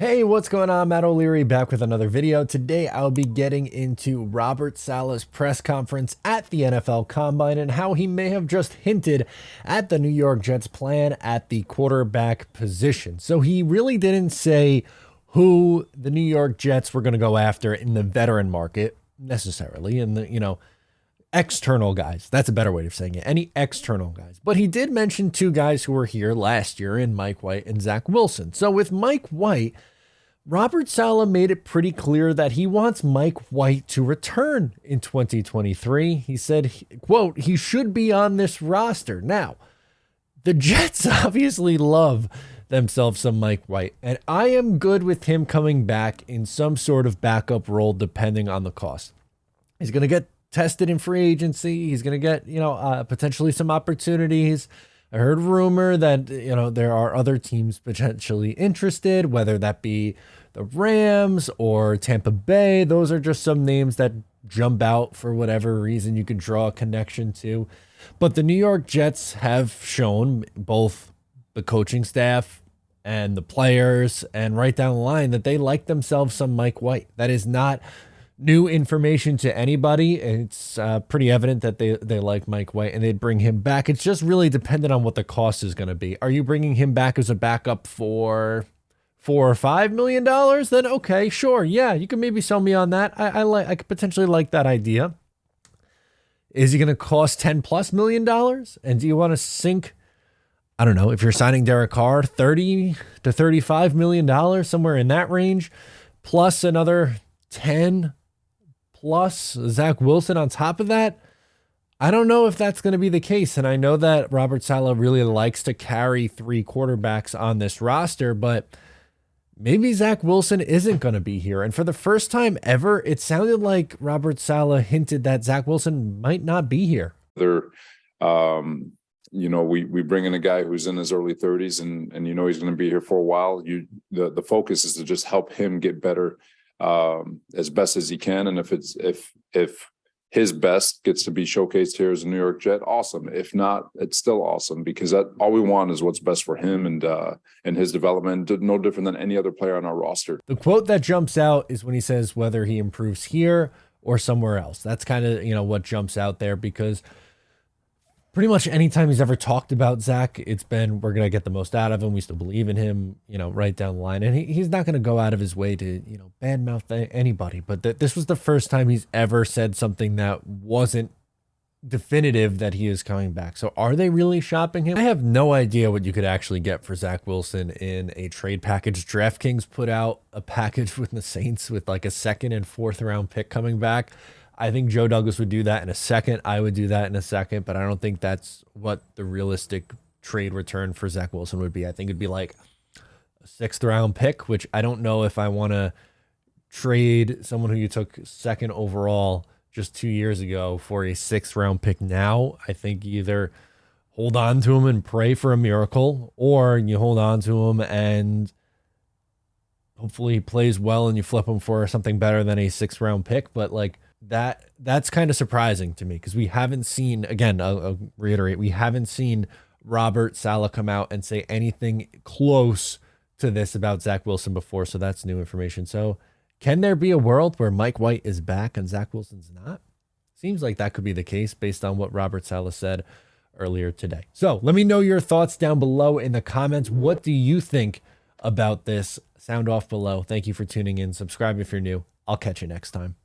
Hey, what's going on? Matt O'Leary back with another video. Today I'll be getting into Robert Saleh's press conference at the NFL Combine and how he may have just hinted at the New York Jets plan at the quarterback position. So he really didn't say who the New York Jets were going to go after in the veteran market necessarily, and the external guys. That's a better way of saying it. Any external guys. But he did mention two guys who were here last year in Mike White and Zach Wilson. So with Mike White, Robert Saleh made it pretty clear that he wants Mike White to return in 2023. He said, quote, he should be on this roster. Now, the Jets obviously love themselves some Mike White, and I am good with him coming back in some sort of backup role depending on the cost. He's going to get tested in free agency. He's going to get, potentially some opportunities. I heard rumor that, there are other teams potentially interested, whether that be the Rams or Tampa Bay. Those are just some names that jump out for whatever reason you could draw a connection to. But the New York Jets have shown, both the coaching staff and the players and right down the line, that they like themselves some Mike White. That is not new information to anybody. It's pretty evident that they like Mike White and they'd bring him back. It's just really dependent on what the cost is going to be. Are you bringing him back as a backup for $4 or $5 million? Then okay, sure, yeah, you can maybe sell me on that. I could potentially like that idea. Is he going to cost $10+ million? And do you want to sink, I don't know, if you're signing Derek Carr, $30 to $35 million, somewhere in that range, plus another 10 plus Zach Wilson on top of that? I don't know if that's going to be the case. And I know that Robert Saleh really likes to carry three quarterbacks on this roster, but maybe Zach Wilson isn't going to be here. And for the first time ever, it sounded like Robert Saleh hinted that Zach Wilson might not be here. We bring in a guy who's in his early 30s and he's going to be here for a while. The focus is to just help him get better as best as he can. And if his best gets to be showcased here as a New York Jet, awesome. If not, it's still awesome, because all we want is what's best for him and his development, no different than any other player on our roster. The quote that jumps out is when he says whether he improves here or somewhere else. That's kind of, what jumps out there, because pretty much anytime he's ever talked about Zach, it's been, we're going to get the most out of him. We still believe in him, right down the line. And he's not going to go out of his way to, badmouth anybody. But this was the first time he's ever said something that wasn't definitive that he is coming back. So are they really shopping him? I have no idea what you could actually get for Zach Wilson in a trade package. DraftKings put out a package with the Saints with like a 2nd and 4th round pick coming back. I think Joe Douglas would do that in a second. I would do that in a second, but I don't think that's what the realistic trade return for Zach Wilson would be. I think it'd be like a 6th round pick, which I don't know if I want to trade someone who you took 2nd overall just 2 years ago for a 6th round pick now. I think you either hold on to him and pray for a miracle, or you hold on to him and hopefully he plays well and you flip him for something better than a 6th round pick. But that's kind of surprising to me, because we haven't seen, again, I'll reiterate, we haven't seen Robert Saleh come out and say anything close to this about Zach Wilson before. So that's new information. So can there be a world where Mike White is back and Zach Wilson's not? Seems like that could be the case based on what Robert Saleh said earlier today. So let me know your thoughts down below in the comments. What do you think about this? Sound off below. Thank you for tuning in. Subscribe if you're new. I'll catch you next time.